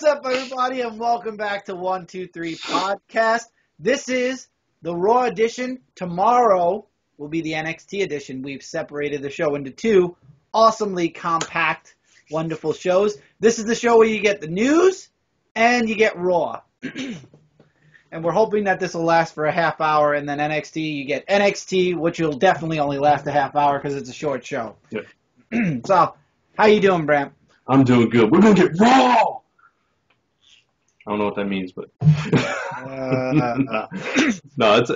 What's up, everybody, and welcome back to 123 Podcast. This is the Raw edition. Tomorrow will be the NXT edition. We've separated the show into two awesomely compact, wonderful shows. This is the show where you get the news and you get Raw. And we're hoping that this will last for a half hour, and then NXT, you get NXT, which will definitely only last a half hour because it's a short show. Yeah. So, how you doing, Brant? I'm doing good. We're going to get Raw! I don't know what that means, but... No, it's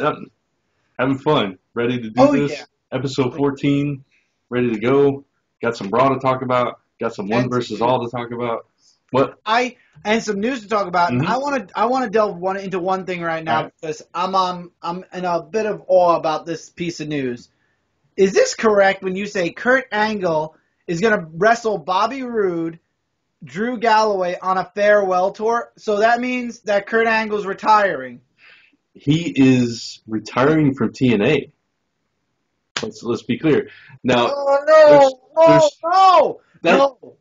having fun. Ready to do this. Yeah. Episode 14, ready to go. Got some Raw to talk about. Got some One versus All to talk about. What? And some news to talk about. Mm-hmm. I want to delve into one thing right now because I'm in a bit of awe about this piece of news. Is this correct when you say Kurt Angle is going to wrestle Bobby Roode, Drew Galloway on a farewell tour? So that means that Kurt Angle's retiring. He is retiring from TNA. Let's be clear. Now,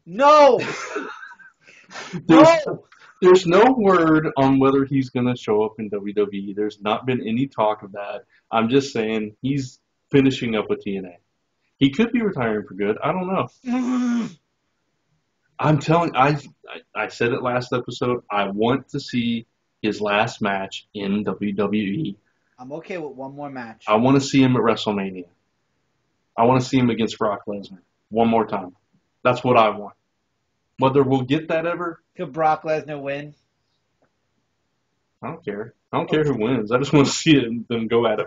No. There's no word on whether he's going to show up in WWE. There's not been any talk of that. I'm just saying he's finishing up with TNA. He could be retiring for good. I don't know. I'm telling. I said it last episode. I want to see his last match in WWE. I'm okay with one more match. I want to see him at WrestleMania. I want to see him against Brock Lesnar one more time. That's what I want. Whether we'll get that ever, Could Brock Lesnar win? I don't care. I don't care who wins. I just want to see them go at it.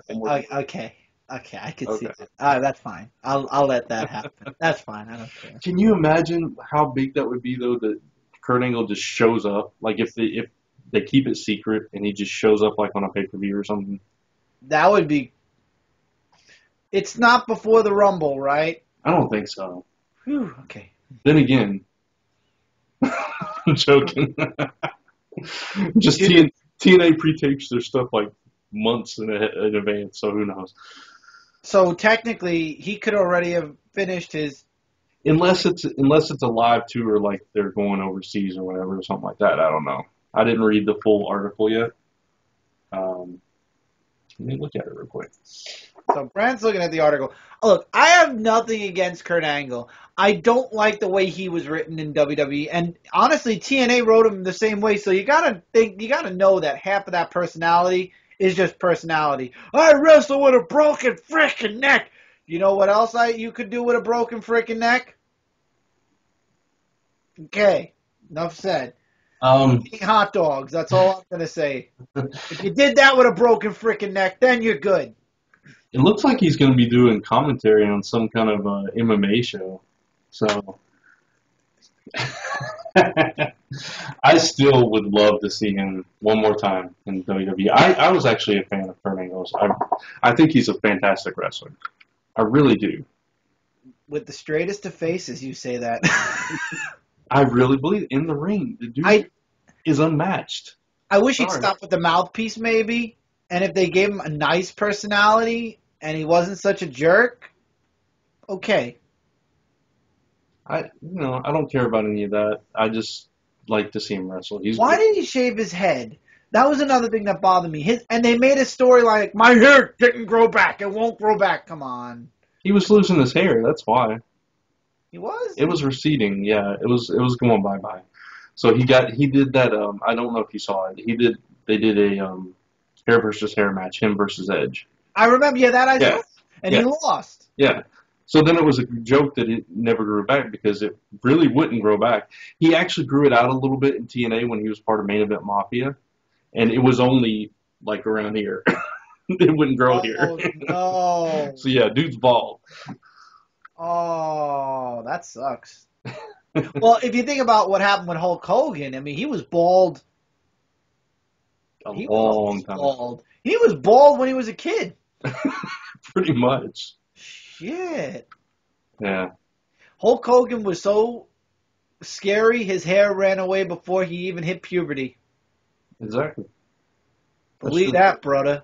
Okay, I can see that. That's fine. I'll let that happen. That's fine. I don't care. Can you imagine how big that would be, though, that Kurt Angle just shows up? Like, if they keep it secret and he just shows up, like, on a pay-per-view or something? That would be... It's not before the Rumble, right? I don't think so. Whew, okay. Then again... I'm joking. Just TNA pre-tapes their stuff, like, months in advance, so who knows? So technically, he could already have finished his... Unless it's a live tour, like they're going overseas or whatever, or something like that. I don't know. I didn't read the full article yet. Let me look at it real quick. So Brant's looking at the article. Look, I have nothing against Kurt Angle. I don't like the way he was written in WWE, and honestly, TNA wrote him the same way. So you gotta know that half of that personality is just personality. I wrestle with a broken frickin' neck. You know what else you could do with a broken frickin' neck? Okay, enough said. Eating hot dogs. That's all I'm gonna say. If you did that with a broken frickin' neck, then you're good. It looks like he's going to be doing commentary on some kind of MMA show. So I still would love to see him one more time in WWE. I was actually a fan of Kurt Angle. I think he's a fantastic wrestler. I really do. With the straightest of faces, you say that. I really believe in the ring. The dude is unmatched. I wish he'd stop with the mouthpiece, maybe. And if they gave him a nice personality and he wasn't such a jerk, okay. I don't care about any of that. I just like to see him wrestle. Why did he shave his head? That was another thing that bothered me. And they made a story like, my hair didn't grow back. It won't grow back. Come on. He was losing his hair. That's why. He was? It was receding. Yeah, it was going bye-bye. So he did that. I don't know if you saw it. They did a hair versus hair match, him versus Edge. I remember, I saw. And he lost. Yeah. So then it was a joke that it never grew back because it really wouldn't grow back. He actually grew it out a little bit in TNA when he was part of Main Event Mafia, and it was only like around here. It wouldn't grow here. No. So yeah, dude's bald. Oh, that sucks. Well, if you think about what happened with Hulk Hogan, I mean, he was bald. A long time. He was bald when he was a kid. Pretty much. Shit. Yeah. Hulk Hogan was so scary, his hair ran away before he even hit puberty. Exactly. Believe that, brother.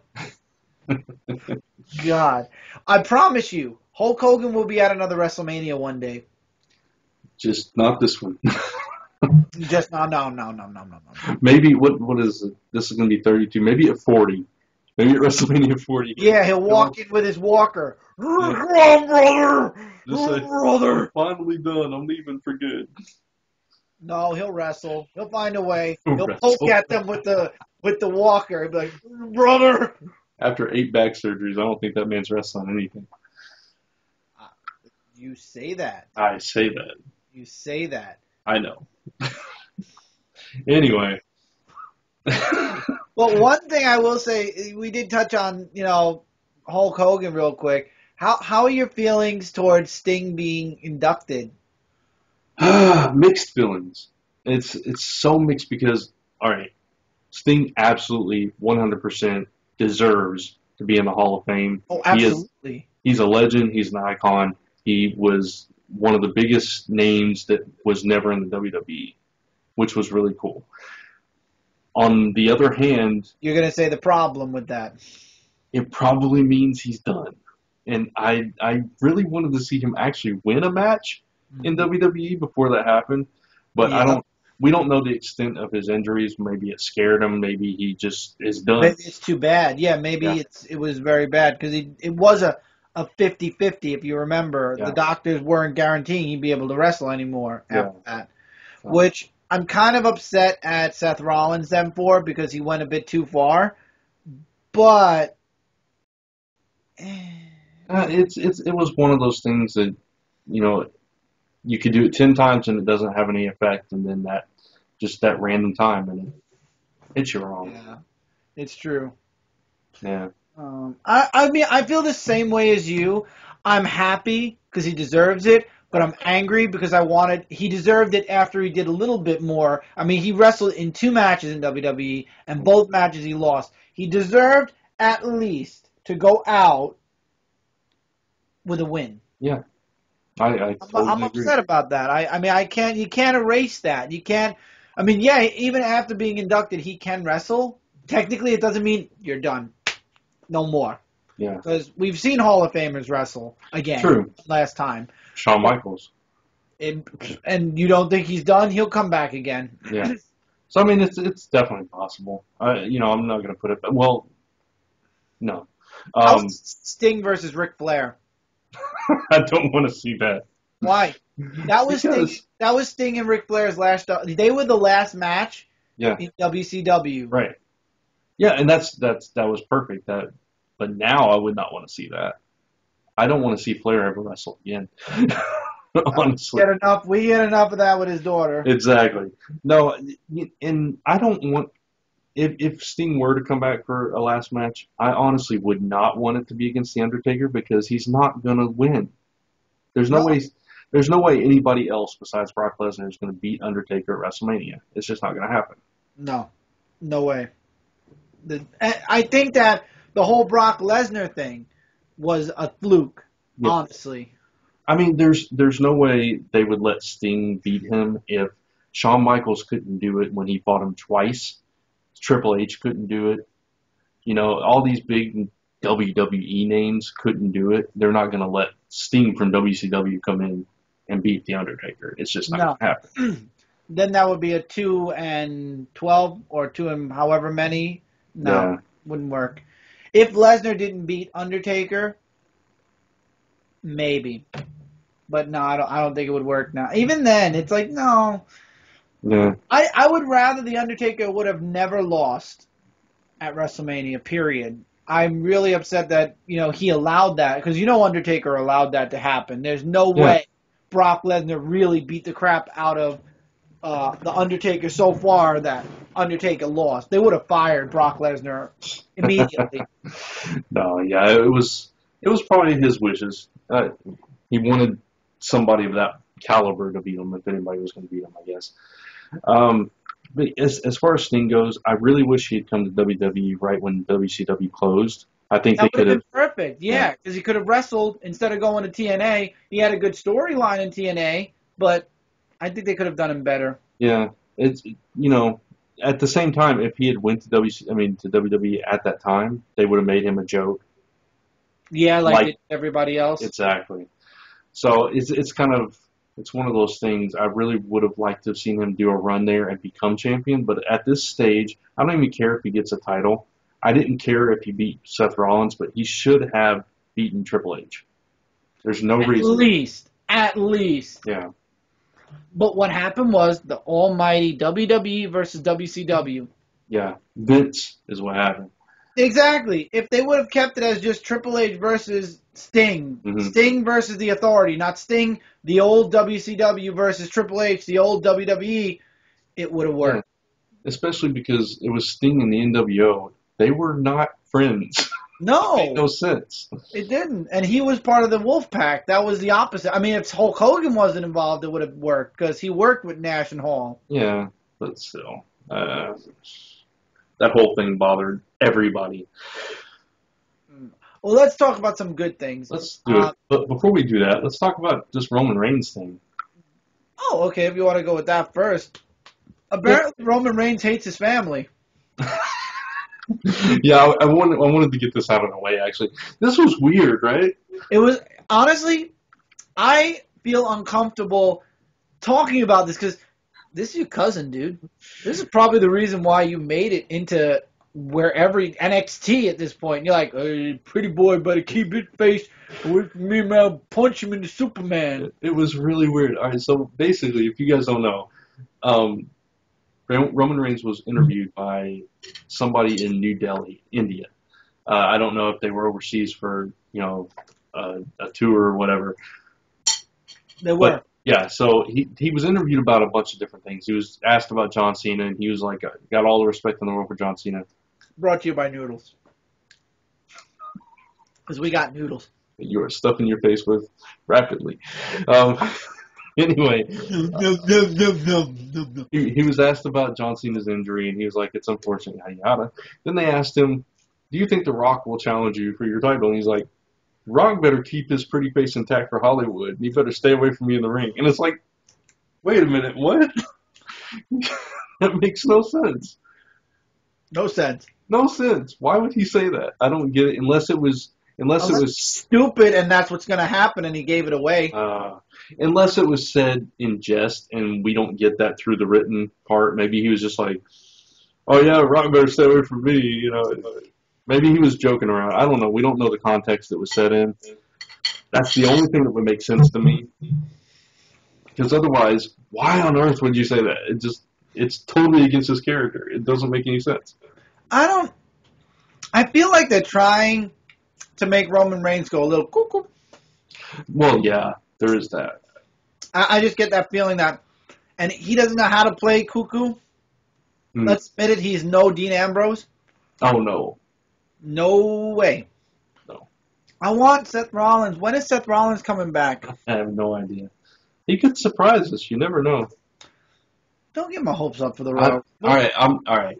God. I promise you, Hulk Hogan will be at another WrestleMania one day. Just not this one. Just no. Maybe what is it? This is going to be 32. Maybe at 40. Maybe at WrestleMania 40. Yeah, he'll Come on. walk in with his walker. Yeah. Come on, brother. Just Come say, on, brother. I'm finally done. I'm leaving for good. No, he'll wrestle. He'll find a way. He'll poke Wrestle. at them with the walker. He'll be like, brother. After 8 back surgeries, I don't think that man's wrestling anything. You say that. I say that. You say that. I know. Anyway. Well, one thing I will say, we did touch on, Hulk Hogan real quick. How are your feelings towards Sting being inducted? Mixed feelings. It's so mixed because, all right, Sting absolutely 100% deserves to be in the Hall of Fame. Oh, absolutely. He's a legend. He's an icon. He was one of the biggest names that was never in the WWE, which was really cool. On the other hand, You're going to say the problem with that. it probably means he's done. And I really wanted to see him actually win a match in WWE before that happened, but Yeah. we don't know the extent of his injuries. Maybe it scared him. Maybe he just is done. Maybe it's too bad. Yeah, maybe Yeah. it was very bad because it was a 50-50, if you remember. Yeah. The doctors weren't guaranteeing he'd be able to wrestle anymore after that, So, which I'm kind of upset at Seth Rollins then for because he went a bit too far. But it was one of those things that, you could do it 10 times and it doesn't have any effect, and then that random time and it hits you wrong. yeah, it's true. Yeah. I mean, I feel the same way as you. I'm happy because he deserves it, but I'm angry because he deserved it after he did a little bit more. I mean, he wrestled in 2 matches in WWE, and both matches he lost. He deserved at least to go out with a win. Yeah. I totally I'm agree. upset about that. I mean, you can't erase that. You can't. I mean, yeah, even after being inducted, he can wrestle. Technically, it doesn't mean you're done. No more. Yeah. Because we've seen Hall of Famers wrestle again. True. Last time. Shawn Michaels. And you don't think he's done? He'll come back again. Yeah. So I mean, it's definitely possible. I'm not going to put it. Well, no. How's Sting versus Ric Flair? I don't want to see that. Why? That was Because- Sting. That was Sting and Ric Flair's last. They were the last match Yeah. in WCW. Right. Yeah, and that was perfect. But now I would not want to see that. I don't want to see Flair ever wrestle again. Honestly. We get enough of that with his daughter. Exactly. No, and I don't want. If Sting were to come back for a last match, I honestly would not want it to be against The Undertaker because he's not going to win. There's no way anybody else besides Brock Lesnar is going to beat Undertaker at WrestleMania. It's just not going to happen. No way. I think that the whole Brock Lesnar thing was a fluke, Yeah. honestly. I mean, there's no way they would let Sting beat him if Shawn Michaels couldn't do it when he fought him twice. Triple H couldn't do it. All these big WWE names couldn't do it. They're not going to let Sting from WCW come in and beat The Undertaker. It's just not going to happen. Then that would be a 2-12 or 2 and however many. No, Yeah. wouldn't work. If Lesnar didn't beat Undertaker, maybe. But no, I don't think it would work now. Even then, it's like, no. Yeah. I would rather The Undertaker would have never lost at WrestleMania, period. I'm really upset that, he allowed that. Because Undertaker allowed that to happen. There's no way Brock Lesnar really beat the crap out of The Undertaker so far that Undertaker lost. They would have fired Brock Lesnar immediately. No, yeah, it was probably his wishes. He wanted somebody of that caliber to beat him if anybody was going to beat him, I guess. But as far as Sting goes, I really wish he had come to WWE right when WCW closed. I think That they would could have have. been perfect, yeah, because he could have wrestled instead of going to TNA. He had a good storyline in TNA, but I think they could have done him better. Yeah, it's at the same time, if he had went to WWE at that time, they would have made him a joke. Yeah, like everybody else. Exactly. So it's kind of It's one of those things I really would have liked to have seen him do a run there and become champion. But at this stage, I don't even care if he gets a title. I didn't care if he beat Seth Rollins, but he should have beaten Triple H. There's no reason. At least. Yeah. But what happened was the almighty WWE versus WCW. Yeah. Vince is what happened. Exactly. If they would have kept it as just Triple H versus Sting, Sting versus the Authority, not Sting, the old WCW versus Triple H, the old WWE, it would have worked. Yeah. Especially because it was Sting and the NWO. They were not friends. No. It made no sense. It didn't. And he was part of the Wolfpack. That was the opposite. I mean, if Hulk Hogan wasn't involved, it would have worked because he worked with Nash and Hall. Yeah, but still. That whole thing bothered everybody. Well, let's talk about some good things. Let's do it. But before we do that, let's talk about this Roman Reigns thing. Oh, okay, if you want to go with that first. Apparently, Roman Reigns hates his family. Yeah, I wanted to get this out of the way, actually. This was weird, right? It was, honestly, I feel uncomfortable talking about this because this is your cousin, dude. This is probably the reason why you made it into wherever NXT at this point. You're like, hey, pretty boy, better keep his face away from me, man. I'll punch him into Superman. It was really weird. All right, so basically, if you guys don't know, Roman Reigns was interviewed by somebody in New Delhi, India. I don't know if they were overseas for, a tour or whatever. They were. But, yeah, so he was interviewed about a bunch of different things. He was asked about John Cena, and he was like, got all the respect in the world for John Cena. Brought to you by Noodles. Because we got noodles. You are stuffing your face with rapidly. Anyway, he was asked about John Cena's injury, and he was like, it's unfortunate, yada, yada. Then they asked him, do you think The Rock will challenge you for your title? And he's like, Rock better keep his pretty face intact for Hollywood, and he better stay away from me in the ring. And it's like, wait a minute, what? That makes no sense. No sense. No sense. Why would he say that? I don't get it, unless it was stupid and that's what's going to happen and he gave it away. Unless it was said in jest and we don't get that through the written part. Maybe he was just like, oh yeah, Rock better stay away from me, Maybe he was joking around. I don't know. We don't know the context it was said in. That's the only thing that would make sense to me. Because otherwise, why on earth would you say that? It's totally against his character. It doesn't make any sense. I feel like they're trying to make Roman Reigns go a little cuckoo. Well, yeah, there is that. I just get that feeling that, and he doesn't know how to play cuckoo. Let's admit it, he's no Dean Ambrose. Oh, no. No way. No. I want Seth Rollins. When is Seth Rollins coming back? I have no idea. He could surprise us. You never know. Don't get my hopes up for the Royal. All right.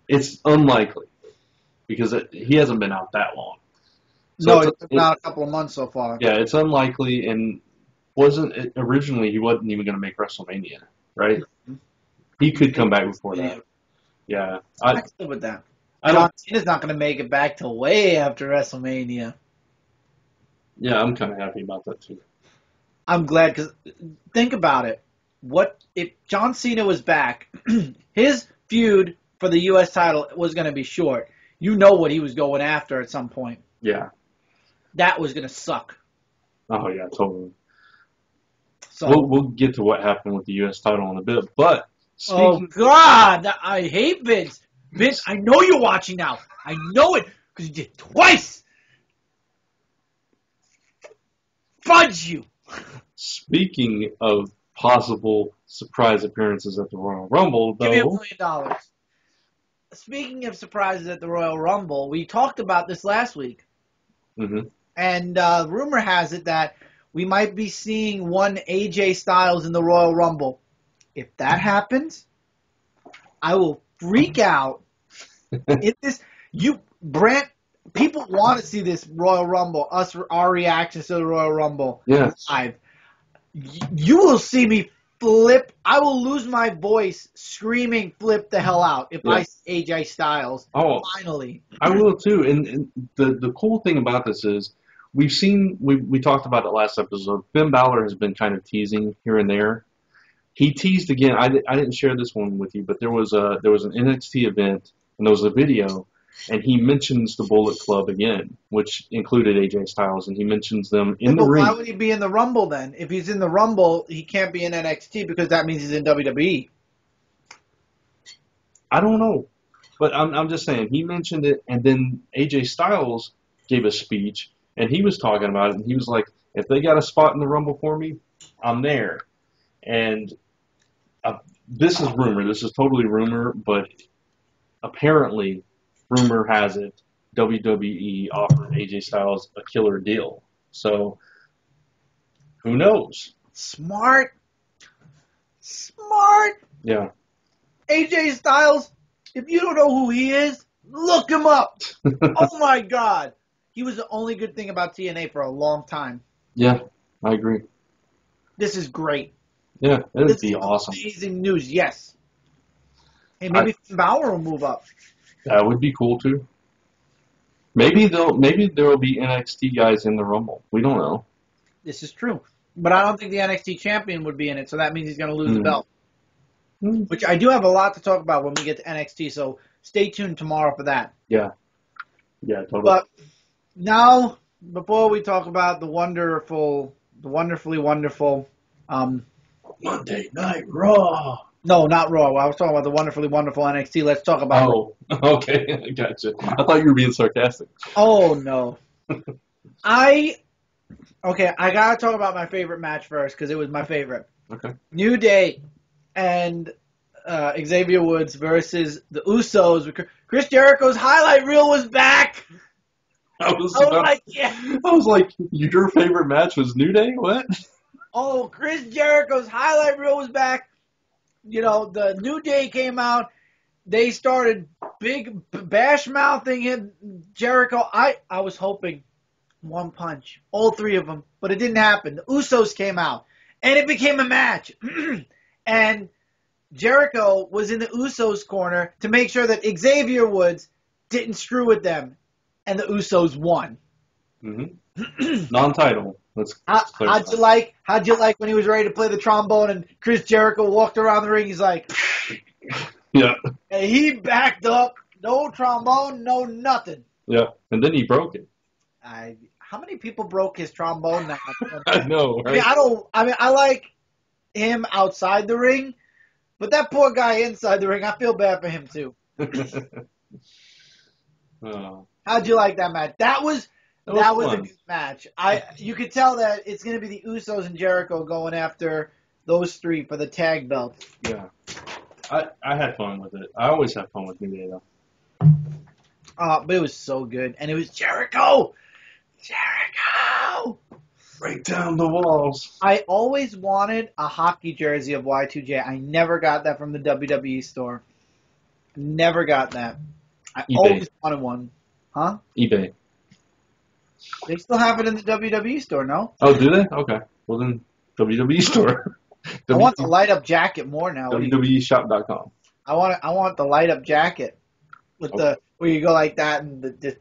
It's unlikely because he hasn't been out that long. So it's been out a couple of months so far. Yeah, it's unlikely, and originally he wasn't even going to make WrestleMania, right? Mm-hmm. He could come back before that. Yeah, I can live with that. John Cena's not going to make it back till way after WrestleMania. Yeah, I'm kind of happy about that too. I'm glad because think about it. What if John Cena was back? His feud for the U.S. title was going to be short. You know what he was going after at some point. Yeah. That was going to suck. Oh, yeah, totally. So we'll get to what happened with the U.S. title in a bit, but oh, God, I hate Vince. Vince, I know you're watching now. I know it because you did it twice. Fudge you. Speaking of possible surprise appearances at the Royal Rumble, though. Give me $1 million. Speaking of surprises at the Royal Rumble, we talked about this last week. Mm-hmm. And rumor has it that we might be seeing one AJ Styles in the Royal Rumble. If that happens, I will freak out. Brent, people want to see this Royal Rumble, our reactions to the Royal Rumble. Yes. You will see me flip. I will lose my voice screaming flip the hell out if I see AJ Styles. Oh, finally. I will too. And the cool thing about this is we've seen, we talked about it last episode. Finn Balor has been kind of teasing here and there. He teased again. I didn't share this one with you, but there was an NXT event and there was a video, and he mentions the Bullet Club again, which included AJ Styles, and he mentions them in the ring. Why would he be in the Rumble then? If he's in the Rumble, he can't be in NXT because that means he's in WWE. I don't know, but I'm just saying he mentioned it, and then AJ Styles gave a speech, and he was talking about it, and he was like, "If they got a spot in the Rumble for me, I'm there." And this is rumor. This is totally rumor, but apparently, rumor has it WWE offered AJ Styles a killer deal. So, who knows? Smart. Yeah. AJ Styles, if you don't know who he is, look him up. Oh my God. He was the only good thing about TNA for a long time. Yeah, I agree. This is great. Yeah, it would This be is awesome. amazing news, yes. Hey, maybe Finn Balor will move up. That would be cool too. Maybe there will be NXT guys in the Rumble. We don't know. This is true. But I don't think the NXT champion would be in it, so that means he's going to lose the belt. Which I do have a lot to talk about when we get to NXT, so stay tuned tomorrow for that. Yeah. Yeah, totally. But now, before we talk about the wonderfully wonderful Monday Night Raw. No, not Raw. I was talking about the wonderfully wonderful NXT. Let's talk about Oh, okay. Gotcha. I thought you were being sarcastic. Oh, no. I got to talk about my favorite match first because it was my favorite. Okay. New Day and Xavier Woods versus the Usos. Chris Jericho's highlight reel was back. I was like, your favorite match was New Day? What? Oh, Chris Jericho's highlight reel was back. You know, the New Day came out. They started big bash-mouthing him, Jericho. I was hoping one punch, all three of them, but it didn't happen. The Usos came out, and it became a match. And Jericho was in the Usos' corner to make sure that Xavier Woods didn't screw with them, and the Usos won. Mm-hmm. Non-title. Let's how'd you like when he was ready to play the trombone and Chris Jericho walked around the ring? He's like, yeah. And he backed up. No trombone, no nothing. Yeah, and then he broke it. How many people broke his trombone now? I know, right? I like him outside the ring, but that poor guy inside the ring, I feel bad for him too. Oh. How'd you like that match? That was a good match. You could tell that it's going to be the Usos and Jericho going after those three for the tag belt. Yeah. I had fun with it. I always have fun with New Day, though. But it was so good. And it was Jericho! Jericho! Break down the walls. I always wanted a hockey jersey of Y2J. I never got that from the WWE store. Never got that. I always wanted one. Huh? eBay. They still have it in the WWE store, no? Oh, do they? Okay. Well, then, WWE store. I want the light-up jacket more now. WWEshop.com. I want the light-up jacket with the where you go like that and the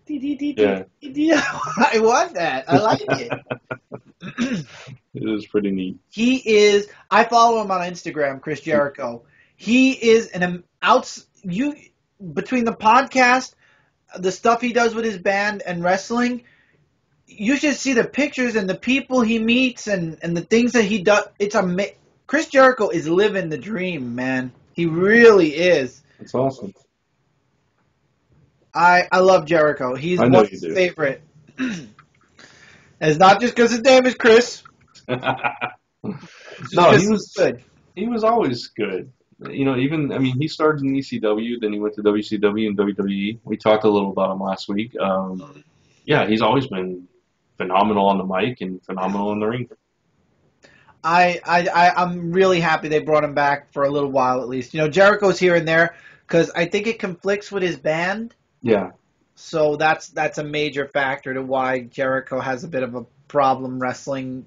yeah. I want that. I like it. It is pretty neat. He is. I follow him on Instagram, Chris Jericho. He is between the podcast, the stuff he does with his band, and wrestling. You should see the pictures and the people he meets and the things that he does. It's Chris Jericho is living the dream, man. He really is. That's awesome. I love Jericho. He's one of his favorite. It's not just because his name is Chris. No, he was good. He was always good. You know, he started in ECW, then he went to WCW and WWE. We talked a little about him last week. Yeah, he's always been phenomenal on the mic and phenomenal in the ring. I'm really happy they brought him back for a little while at least. You know, Jericho's here and there because I think it conflicts with his band. Yeah. So that's a major factor to why Jericho has a bit of a problem wrestling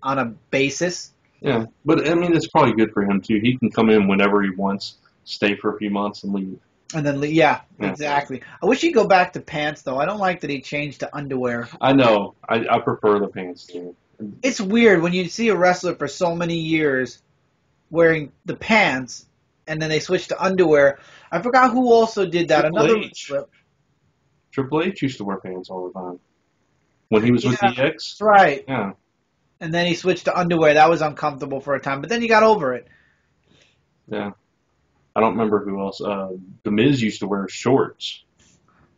on a basis. Yeah, but it's probably good for him too. He can come in whenever he wants, stay for a few months, and leave. And then, Yeah. exactly. I wish he'd go back to pants, though. I don't like that he changed to underwear. I know. I prefer the pants too. It's weird when you see a wrestler for so many years wearing the pants, and then they switch to underwear. I forgot who also did that. Triple Another H. wrestler. Triple H used to wear pants all the time when he was with Yeah, DX. that's right. Yeah. And then he switched to underwear. That was uncomfortable for a time, but then he got over it. Yeah. I don't remember who else. The Miz used to wear shorts.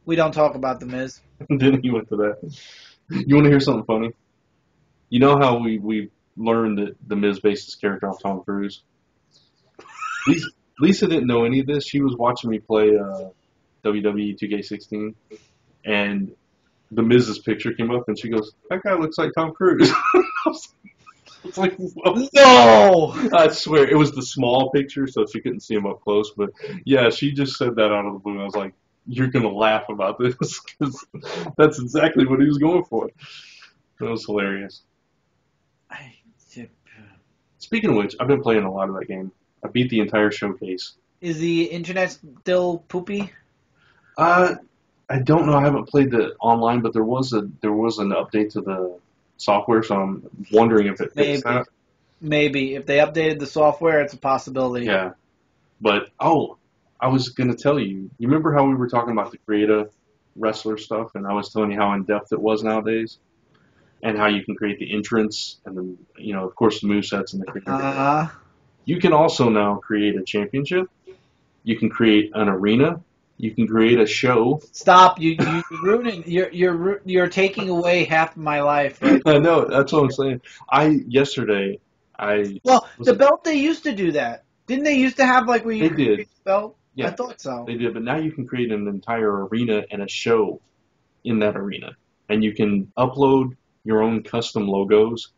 We don't talk about The Miz. Then he went to that. You want to hear something funny? You know how we learned that the Miz based his character off Tom Cruise? Lisa didn't know any of this. She was watching me play WWE 2K16, and the Miz's picture came up, and she goes, "That guy looks like Tom Cruise." It's like, whoa. No! I swear, it was the small picture, so she couldn't see him up close. But yeah, she just said that out of the blue. I was like, "You're gonna laugh about this because that's exactly what he was going for." It was hilarious. Speaking of which, I've been playing a lot of that game. I beat the entire showcase. Is the internet still poopy? I don't know. I haven't played the online, but there was an update to the software, so I'm wondering if it fixed that. Maybe. If they updated the software, it's a possibility. Yeah. But, I was going to tell you. You remember how we were talking about the creative wrestler stuff, and I was telling you how in-depth it was nowadays? And how you can create the entrance, and then, of course, the movesets and the creative. You can also now create a championship. You can create an arena. You can create a show. Stop! You ruining. You're taking away half of my life. Right? I know. That's what I'm saying. The belt, they used to do that. Didn't they used to have like where you They did. the belt? Yeah, I thought so. They did, but now you can create an entire arena and a show in that arena, and you can upload your own custom logos,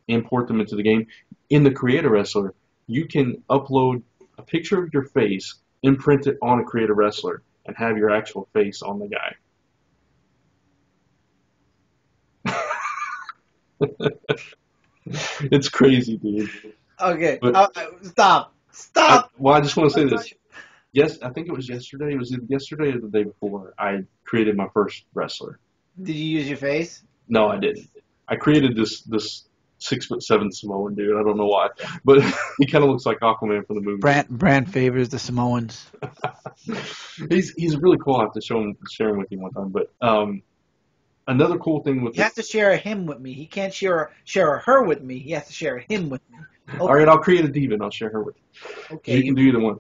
import them into the game. In the Creator Wrestler, you can upload a picture of your face, imprint it on a Creator Wrestler, and have your actual face on the guy. It's crazy, dude. Okay, But stop. I just want to say this. Yes, I think it was yesterday. It was either yesterday or the day before. I created my first wrestler. Did you use your face? No, I didn't. I created this 6'7" Samoan dude. I don't know why, but he kind of looks like Aquaman from the movie. Brand favors the Samoans. He's really cool. I have to share him with you one time. But another cool thing with you have to share him with me. He can't share her with me. He has to share him with me. Okay. All right, I'll create a diva and I'll share her with you. Okay, you can do either one.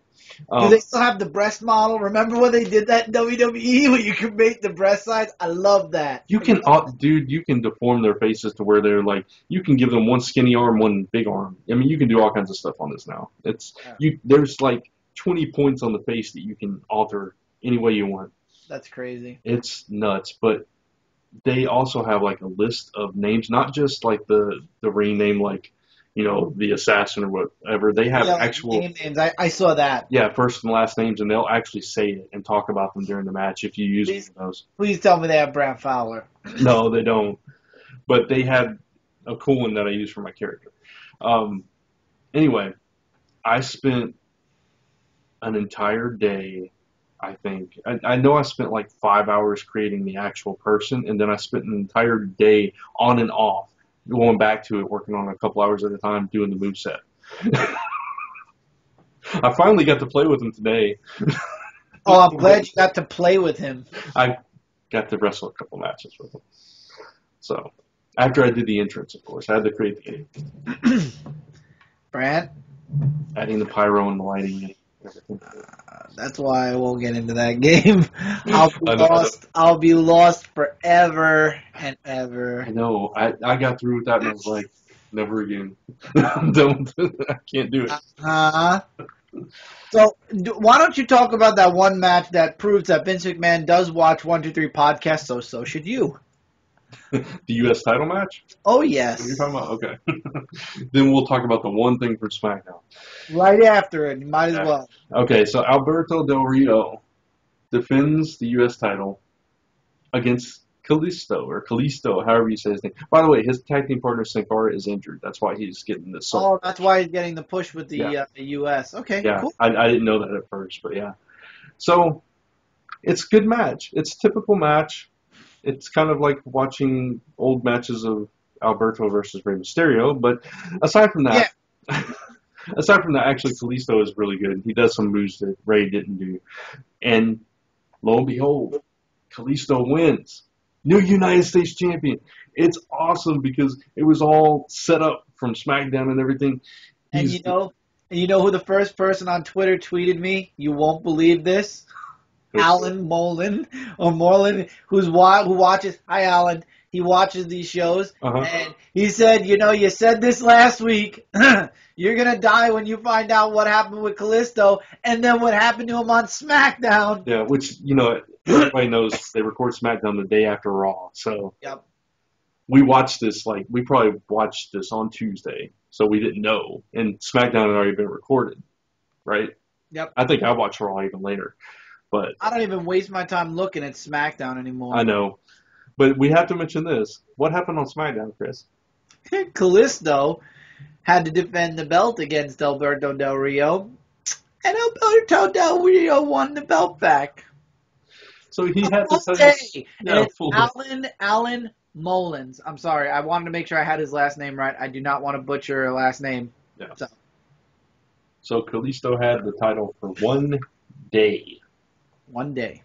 Do they still have the breast model? Remember when they did that in WWE where you could make the breast size? I love that. You can, you can deform their faces to where they're like, you can give them one skinny arm, one big arm. I mean, you can do all kinds of stuff on this now. There's like 20 points on the face that you can alter any way you want. That's crazy. It's nuts, but they also have like a list of names, not just like the ring name, like, the assassin or whatever. They have actual names. I saw that. Yeah, first and last names, and they'll actually say it and talk about them during the match if you use one of those. Please tell me they have Brad Fowler. No, they don't. But they had a cool one that I use for my character. Anyway, I spent an entire day, I think. I know I spent like 5 hours creating the actual person, and then I spent an entire day on and off going back to it, working on a couple hours at a time, doing the moveset. I finally got to play with him today. Oh, I'm glad you got to play with him. I got to wrestle a couple matches with him. So, after I did the entrance, of course, I had to create the entrance. Brant? Adding the pyro and the lighting and everything. That's why I won't get into that game. I'll be lost forever and ever. I know. I got through with that and I was like, never again. I can't do it. So why don't you talk about that one match that proves that Vince McMahon does watch 123 podcasts, so should you. The U.S. title match? Oh, yes. What are you talking about? Okay. Then we'll talk about the one thing for SmackDown. Right after it. You might as well. Okay, so Alberto Del Rio defends the U.S. title against Kalisto, however you say his name. By the way, his tag team partner, Sin Cara, is injured. That's why he's getting this. Oh, that's why he's getting the push with the U.S. Okay, yeah, cool. I didn't know that at first, but yeah. So it's a good match. It's a typical match. It's kind of like watching old matches of Alberto versus Rey Mysterio. But aside from Yeah. that, aside from that, actually, Kalisto is really good. He does some moves that Ray didn't do. And lo and behold, Kalisto wins. New United States champion. It's awesome because it was all set up from SmackDown and everything. And you know who the first person on Twitter tweeted me? You won't believe this. Alan Molan or Moreland, who watches. Hi, Alan. He watches these shows, and he said, you said this last week. You're gonna die when you find out what happened with Kalisto, and then what happened to him on SmackDown. Yeah, which everybody knows they record SmackDown the day after Raw, so yep. We watched this we probably watched this on Tuesday, so we didn't know, and SmackDown had already been recorded, right? Yep. I think I watched Raw even later. But I don't even waste my time looking at SmackDown anymore. I know. But we have to mention this. What happened on SmackDown, Chris? Kalisto had to defend the belt against Alberto Del Rio, and Alberto Del Rio won the belt back. So he had to tell you. Alan Mullins. I'm sorry. I wanted to make sure I had his last name right. I do not want to butcher a last name. Yeah. So Kalisto had the title for 1 day. 1 day.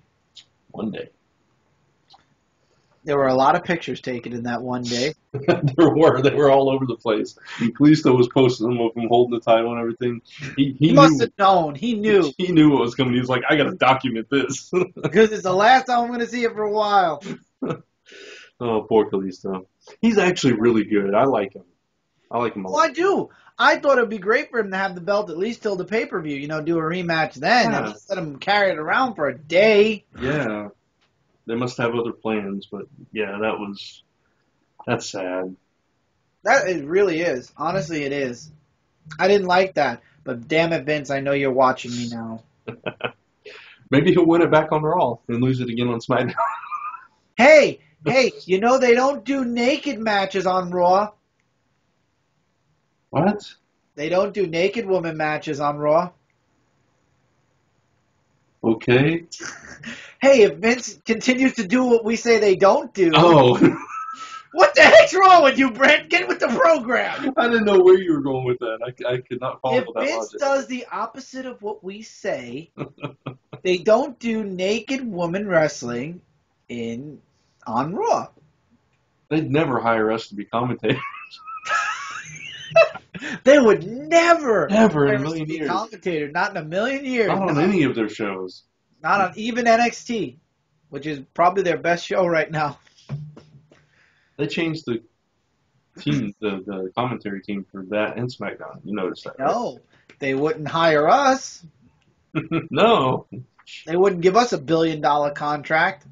1 day. There were a lot of pictures taken in that 1 day. There were. They were all over the place. And Kalisto was posting them of him holding the title and everything. He must have known. He knew. He knew what was coming. He was like, I got to document this. Because it's the last time I'm going to see it for a while. Oh, poor Kalisto. He's actually really good. I like him. I like him a lot. Well, I do. I thought it would be great for him to have the belt at least till the pay-per-view. Do a rematch then. Yeah. And let him carry it around for a day. Yeah. They must have other plans, but yeah, that's sad. It really is. Honestly, it is. I didn't like that, but damn it, Vince, I know you're watching me now. Maybe he'll win it back on Raw and lose it again on SmackDown. Hey, they don't do naked matches on Raw. What? They don't do naked woman matches on Raw. Okay. Hey, if Vince continues to do what we say they don't do... Oh. What the heck's wrong with you, Brent? Get with the program. I didn't know where you were going with that. I could not follow that logic. If Vince does the opposite of what we say, they don't do naked woman wrestling on Raw. They'd never hire us to be commentators. They would never in a million years. Commentator, not in a million years. Not on any of their shows. Not on even NXT, which is probably their best show right now. They changed the team, the commentary team for that and SmackDown. You noticed that? No, they wouldn't hire us. No. They wouldn't give us $1 billion contract.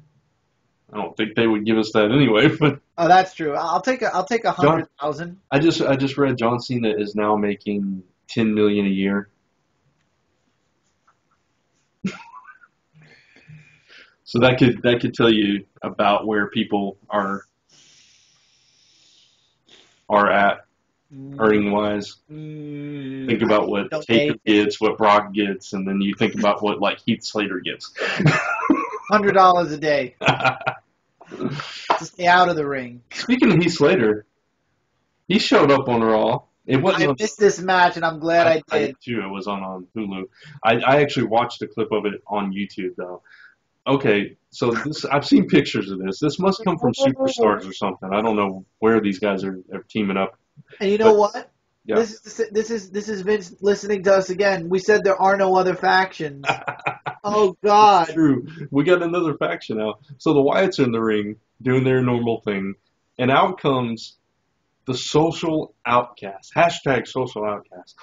I don't think they would give us that anyway. But oh, that's true. I'll take 100,000. I just read John Cena is now making $10 million a year. So that could tell you about where people are at earning wise. Think about what Taker gets, what Brock gets, and then you think about what like Heath Slater gets. $100 a day to stay out of the ring. Speaking of Heath Slater, he showed up on Raw. I missed this match, and I'm glad I did. I did too. It was on Hulu. I actually watched a clip of it on YouTube though. Okay, so I've seen pictures of this. This must come from Superstars or something. I don't know where these guys are teaming up. And you know what? Yeah. This is Vince listening to us again. We said there are no other factions. Oh God! True. We got another faction now. So the Wyatts are in the ring doing their normal thing, and out comes the social outcast. # social outcast.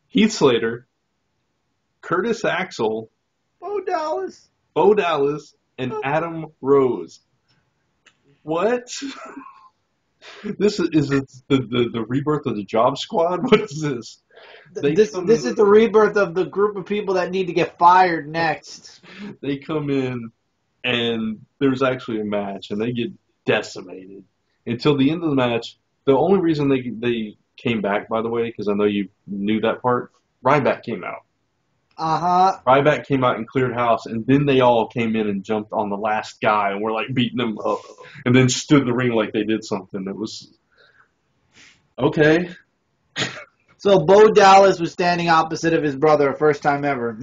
Heath Slater, Curtis Axel, Bo Dallas, and Adam Rose. What? This is the rebirth of the Job Squad? What is this? This is the rebirth of the group of people that need to get fired next. They come in, and there's actually a match, and they get decimated. Until the end of the match, the only reason they came back, by the way, because I know you knew that part, Ryback came out. Ryback came out and cleared house, and then they all came in and jumped on the last guy and were like beating him up, and then stood in the ring like they did something. It was okay. So Bo Dallas was standing opposite of his brother, first time ever.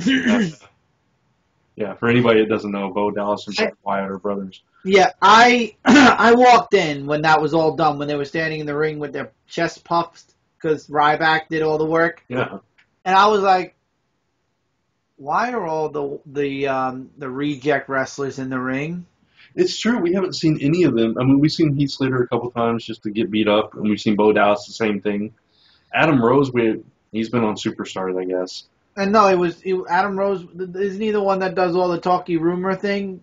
Yeah, for anybody that doesn't know, Bo Dallas and Bray Wyatt are brothers. Yeah, I walked in when that was all done, when they were standing in the ring with their chest puffed because Ryback did all the work. Yeah. And I was like, why are all the reject wrestlers in the ring? It's true. We haven't seen any of them. I mean, we've seen Heath Slater a couple times just to get beat up, and we've seen Bo Dallas the same thing. Adam Rose, he's been on Superstars, I guess. And no, Adam Rose. Isn't he the one that does all the talky rumor thing?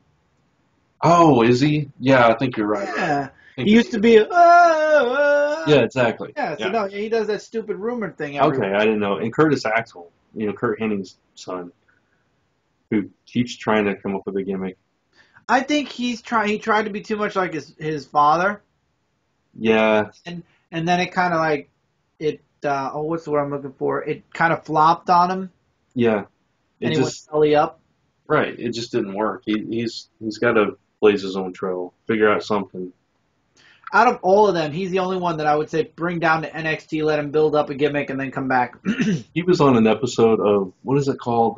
Oh, is he? Yeah, I think you're right. Yeah. He used to be Yeah, exactly. Yeah, so no, he does that stupid rumor thing. Okay, I didn't know. And Curtis Axel, Kurt Hennig's son, who keeps trying to come up with a gimmick. I think he tried to be too much like his father. Yeah. And then it kind of like, what's the word I'm looking for? It kind of flopped on him. Yeah. And he went belly up. Right. It just didn't work. He's got to blaze his own trail, figure out something. Out of all of them, he's the only one that I would say bring down to NXT, let him build up a gimmick, and then come back. He was on an episode of, what is it called?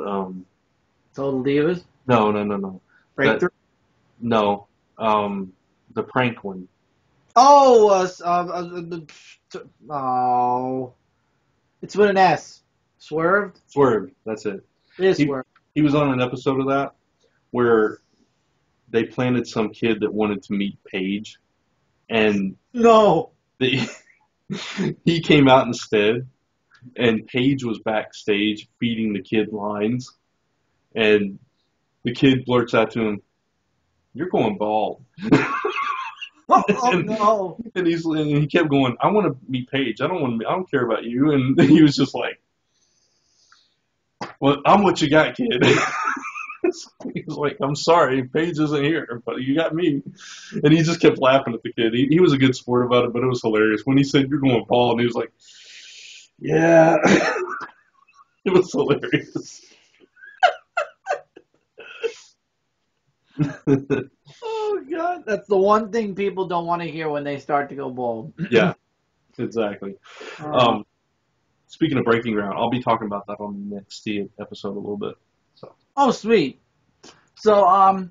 Total Divas? No. Breakthrough? No. The prank one. It's with an S. Swerved? Swerved, that's it. It is Swerved. He was on an episode of that where they planted some kid that wanted to meet Paige, and he came out instead, and Paige was backstage feeding the kid lines, and the kid blurts out to him, "You're going bald." No! And he kept going, "I want to meet Paige. I don't care about you." And he was just like, "Well, I'm what you got, kid." He was like, "I'm sorry, Paige isn't here, but you got me." And he just kept laughing at the kid. He was a good sport about it, but it was hilarious. When he said, "You're going bald," and he was like, "Yeah." It was hilarious. Oh, God. That's the one thing people don't want to hear when they start to go bald. Yeah, exactly. Speaking of breaking ground, I'll be talking about that on the next episode a little bit. So. Oh, sweet. So, I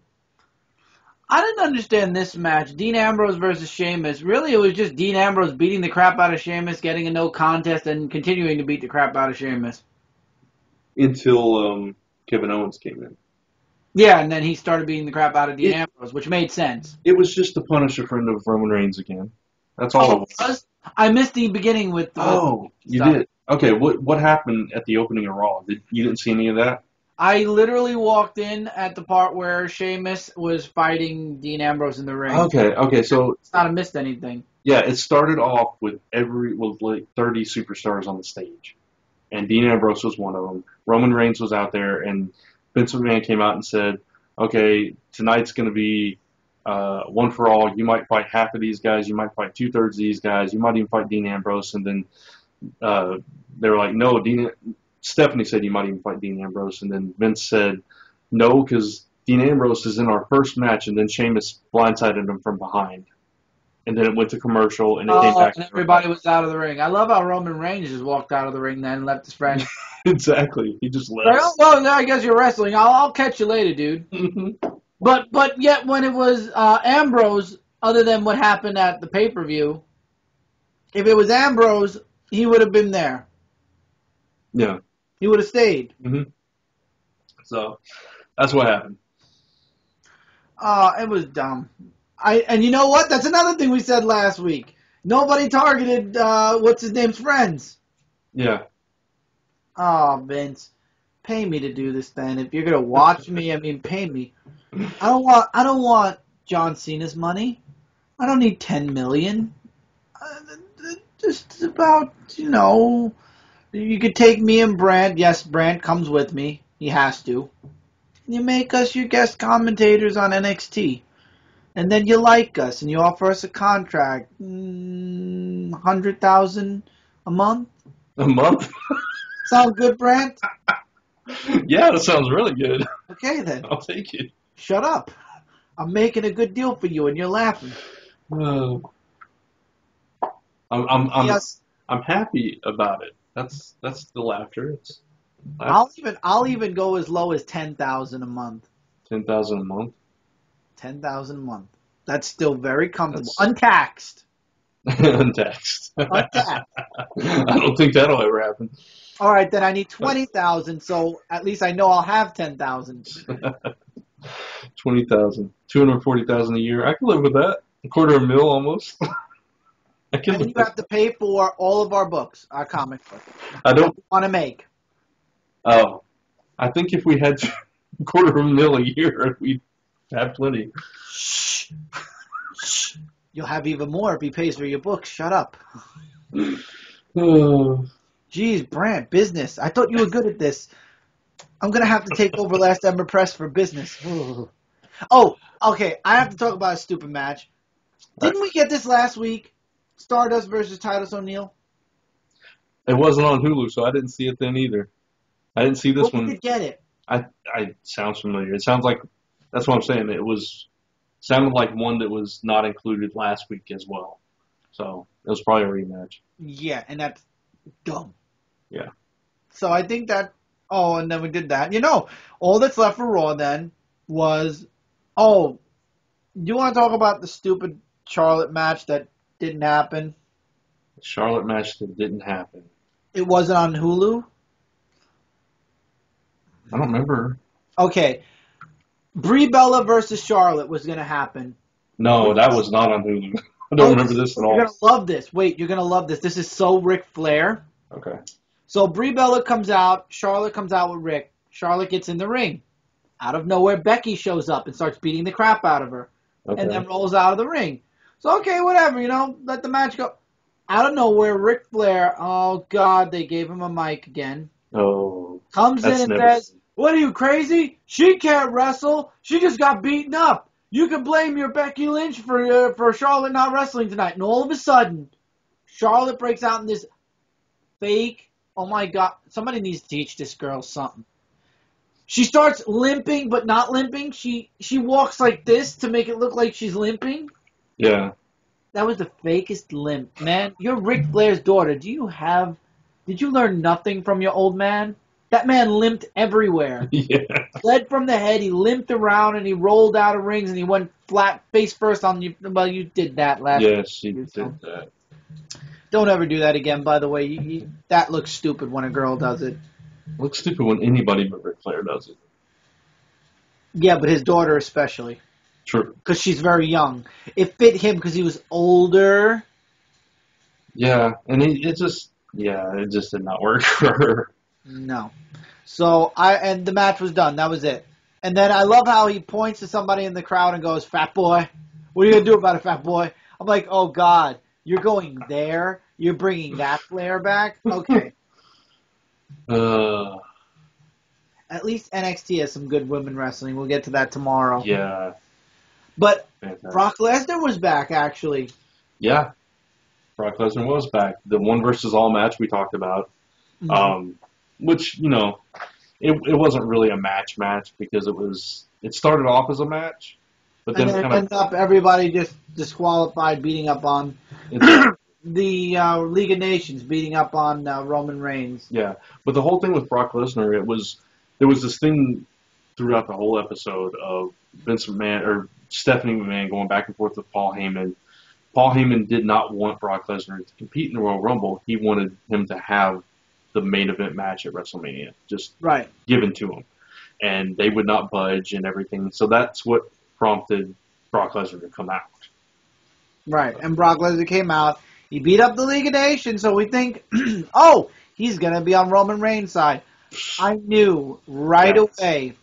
didn't understand this match. Dean Ambrose versus Sheamus. Really, it was just Dean Ambrose beating the crap out of Sheamus, getting a no contest, and continuing to beat the crap out of Sheamus. Until Kevin Owens came in. Yeah, and then he started beating the crap out of Dean Ambrose, which made sense. It was just to punish a friend of Roman Reigns again. That's all it was. I missed the beginning with the you did? Okay, what happened at the opening of Raw? You didn't see any of that? I literally walked in at the part where Sheamus was fighting Dean Ambrose in the ring. Okay, so... It's not missed anything. Yeah, it started off with like 30 superstars on the stage. And Dean Ambrose was one of them. Roman Reigns was out there, and Vince McMahon came out and said, "Okay, tonight's going to be one for all. You might fight half of these guys. You might fight 2/3 of these guys. You might even fight Dean Ambrose." And then they were like, "No, Stephanie said you might even fight Dean Ambrose." And then Vince said, "No, because Dean Ambrose is in our first match." And then Sheamus blindsided him from behind. And then it went to commercial, and it came back. And everybody was out of the ring. I love how Roman Reigns just walked out of the ring then and left his friend. Exactly. He just left. Like, "Oh, well, I guess you're wrestling. I'll catch you later, dude." But yet when it was Ambrose, other than what happened at the pay-per-view, if it was Ambrose, he would have been there. Yeah. He would have stayed. Mm-hmm. So that's what happened. It was dumb. And you know what? That's another thing we said last week. Nobody targeted what's his name's friends. Yeah. Oh, Vince, pay me to do this then. If you're gonna watch me, pay me. I don't want John Cena's money. I don't need $10 million. Just about, you could take me and Brant. Yes, Brant comes with me. He has to. You make us your guest commentators on NXT. And then you like us, and you offer us a contract. $100,000 a month? A month? Sound good, Brant? Yeah, that sounds really good. Okay, then. I'll take it. Shut up. I'm making a good deal for you, and you're laughing. Uh, I'm Yes. I'm happy about it. That's the laughter. It's laugh, I'll even go as low as 10,000 a month. 10,000 a month. 10,000 a month. That's still very comfortable. That's Untaxed. untaxed. Untaxed. I don't think that'll ever happen. All right, then I need 20,000, so at least I know I'll have 10,000. 20,000, 240,000 a year. I can live with that. A quarter of a mil almost. I can And live you with have to pay for all of our books, our comic books. I don't. Want to make. Oh, I think if we had a quarter of a mil a year, we'd have plenty. Shh. Shh. You'll have even more if he pays for your books. Shut up. Oh, Jeez, Brant, business. I thought you were good at this. I'm going to have to take over Last Ember Press for business. Oh, okay. I have to talk about a stupid match. Didn't we get this last week? Stardust versus Titus O'Neil? it wasn't on Hulu, so I didn't see it then either. I didn't see this But we one. did get it. I sounds familiar. It sounds like that's what I'm saying. Sounded like one that was not included last week as well. So it was probably a rematch. Yeah, and that's dumb. Yeah. So I think that, oh, and then we did that. All that's left for Raw then was, oh, you want to talk about the stupid Charlotte match that didn't happen? The Charlotte match that didn't happen. It wasn't on Hulu? I don't remember. Okay. Brie Bella versus Charlotte was going to happen. No, that was not on Hulu. I don't remember this at all. You're going to love this. Wait, you're going to love this. This is so Ric Flair. Okay. So Brie Bella comes out. Charlotte comes out with Rick. Charlotte gets in the ring. Out of nowhere, Becky shows up and starts beating the crap out of her. Okay. And then rolls out of the ring. So, okay, whatever, let the match go. Out of nowhere, Ric Flair, oh, God, they gave him a mic again. Oh. Comes in and says, what are you, crazy? She can't wrestle. She just got beaten up. You can blame your Becky Lynch for Charlotte not wrestling tonight. And all of a sudden, Charlotte breaks out in this fake, oh, my God, somebody needs to teach this girl something. She starts limping, but not limping. She walks like this to make it look like she's limping. Yeah. That was the fakest limp. Man, you're Ric Flair's daughter. Did you learn nothing from your old man? That man limped everywhere. Yeah. Led from the head, he limped around and he rolled out of rings and he went flat face first on you. Well, you did that last week. Yes, she did that. Don't ever do that again, by the way. That looks stupid when a girl does it. Looks stupid when anybody but Ric Flair does it. Yeah, but his daughter especially. True. Because she's very young. It fit him because he was older. Yeah, and it just did not work for her. No. So, and the match was done. That was it. And then I love how he points to somebody in the crowd and goes, fat boy. What are you going to do about it, fat boy? I'm like, oh, God. You're going there? You're bringing that Flair back? Okay. At least NXT has some good women wrestling. We'll get to that tomorrow. Yeah. But Fantastic. Brock Lesnar was back, actually. Yeah. Brock Lesnar was back. The one versus all match we talked about. Mm-hmm. Which, it wasn't really a match because it started off as a match. But then and it ended up everybody just disqualified, beating up on the League of Nations, beating up on Roman Reigns. Yeah. But the whole thing with Brock Lesnar, there was this thing throughout the whole episode of Vince McMahon or Stephanie McMahon going back and forth with Paul Heyman. Paul Heyman did not want Brock Lesnar to compete in the Royal Rumble. He wanted him to have the main event match at WrestleMania, just given to him. And they would not budge and everything. So that's what prompted Brock Lesnar to come out. Right, and Brock Lesnar came out. He beat up the League of Nations, so we think, oh, he's going to be on Roman Reigns' side. I knew right away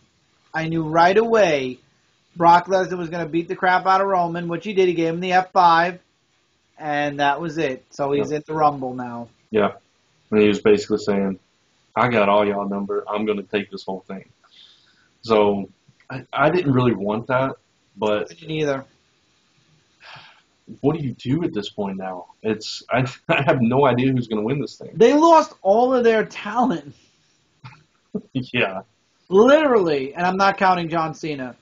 Brock Lesnar was going to beat the crap out of Roman, which he did. He gave him the F5, and that was it. So he's at the Rumble now. Yeah. And he was basically saying, I got all y'all number. I'm going to take this whole thing. So I didn't really want that, but I didn't either. What do you do at this point now? I have no idea who's going to win this thing. They lost all of their talent. Yeah. Literally, and I'm not counting John Cena.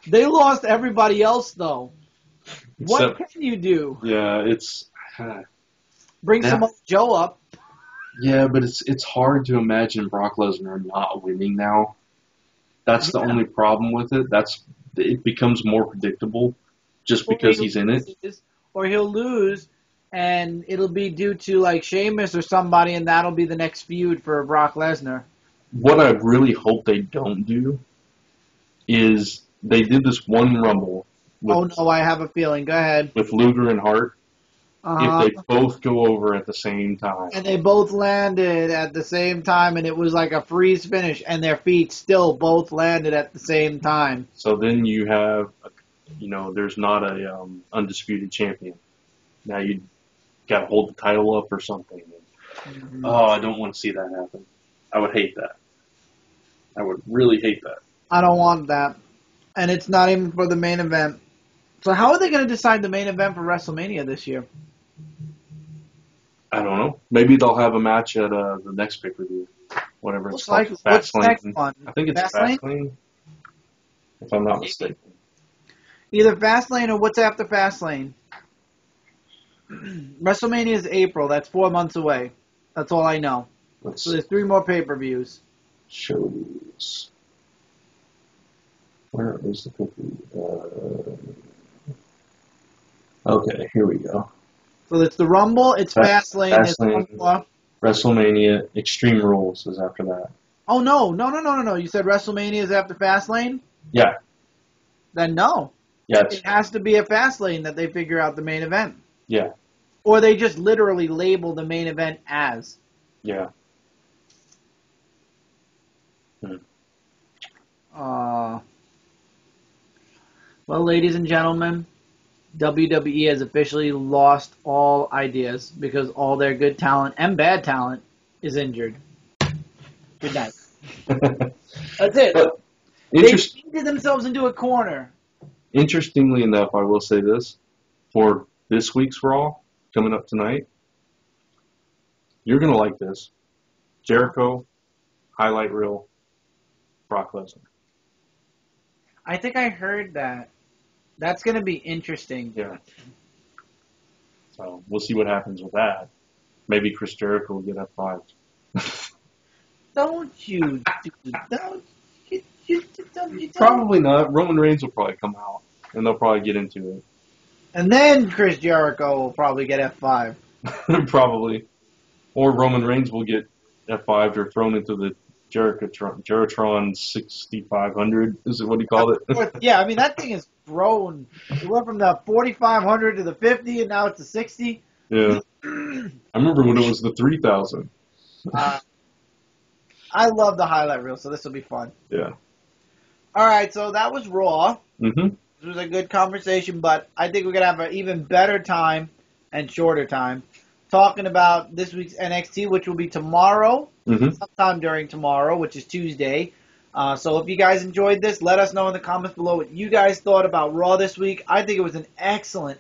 They lost everybody else, though. What can you do? Yeah, it's... Bring some Joe up. Yeah, but it's hard to imagine Brock Lesnar not winning now. That's the only problem with it. It becomes more predictable just because he's in it. Or he'll lose, and it'll be due to like Sheamus or somebody, and that'll be the next feud for Brock Lesnar. What I really hope they don't do is they did this one Rumble. I have a feeling. Go ahead. With Luger and Hart. If they both go over at the same time. And they both landed at the same time, and it was like a freeze finish, and their feet still both landed at the same time. So then you have, there's not a undisputed champion. Now you got to hold the title up or something. Mm-hmm. Oh, I don't want to see that happen. I would hate that. I would really hate that. I don't want that. And it's not even for the main event. So how are they going to decide the main event for WrestleMania this year? I don't know. Maybe they'll have a match at the next pay-per-view. Whatever it's called. What's next one? I think it's Fastlane, if I'm not mistaken. Either Fastlane or what's after Fastlane? WrestleMania is April. That's 4 months away. That's all I know. So there's 3 more pay-per-views. Shows. Where is the pay-per-view? Okay, here we go. So it's the Rumble, it's Fastlane, WrestleMania, Extreme Rules is after that. Oh, no. You said WrestleMania is after Fastlane? Yeah. Then no. Yes. It has to be a Fastlane that they figure out the main event. Yeah. Or they just literally label the main event as. Yeah. Well, ladies and gentlemen, WWE has officially lost all ideas because all their good talent and bad talent is injured. Good night. That's it. They painted themselves into a corner. Interestingly enough, I will say this. For this week's Raw, coming up tonight, you're going to like this. Jericho, highlight reel, Brock Lesnar. I think I heard that. That's going to be interesting. Yeah. So we'll see what happens with that. Maybe Chris Jericho will get F5. Don't you Probably not. Roman Reigns will probably come out, and they'll probably get into it. And then Chris Jericho will probably get F5. Probably. Or Roman Reigns will get F5'd or thrown into the Jeritron 6500, is it what he called it? Yeah, I mean, that thing is grown. It went from the 4500 to the 50, and now it's the 60. Yeah. I remember when it was the 3000. I love the highlight reel, so this will be fun. Yeah. All right, so that was Raw. Mm-hmm. This was a good conversation, but I think we're going to have an even better time and shorter time talking about this week's NXT, which will be tomorrow, sometime during tomorrow, which is Tuesday. So if you guys enjoyed this, let us know in the comments below what you guys thought about Raw this week. I think it was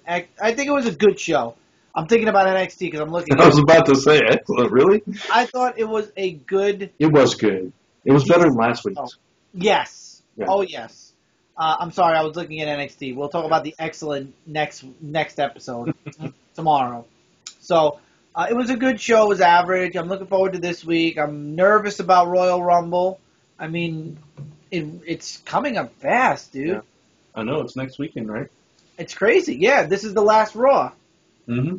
I think it was a good show. I'm thinking about NXT because I'm looking. I was about to say excellent. Really? I thought it was a good. It was good. It was better than last week's. Oh, yes. Yeah. Oh yes. I'm sorry, I was looking at NXT. We'll talk about the excellent next episode tomorrow. So it was a good show. It was average. I'm looking forward to this week. I'm nervous about Royal Rumble. I mean, it's coming up fast, dude. Yeah. I know. It's next weekend, right? It's crazy. Yeah, this is the last Raw. Mm-hmm.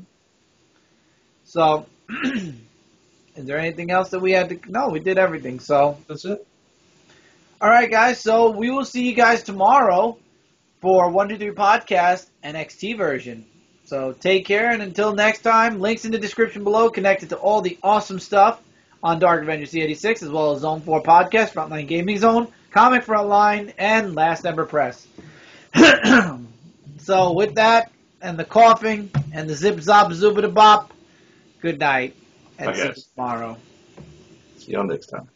So, is there anything else that we had to... No, we did everything, so... That's it. All right, guys, so we will see you guys tomorrow for 123 Podcast NXT version. So take care, and until next time, links in the description below connected to all the awesome stuff on Dark Avenger C86, as well as Zone 4 Podcast, Frontline Gaming Zone, Comic Frontline, and Last Ember Press. So with that, and the coughing, and the zip-zop-zoobada-bop, good night, and see you tomorrow. See y'all next time.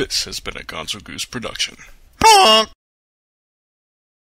This has been a Gonzo Goose production. Honk!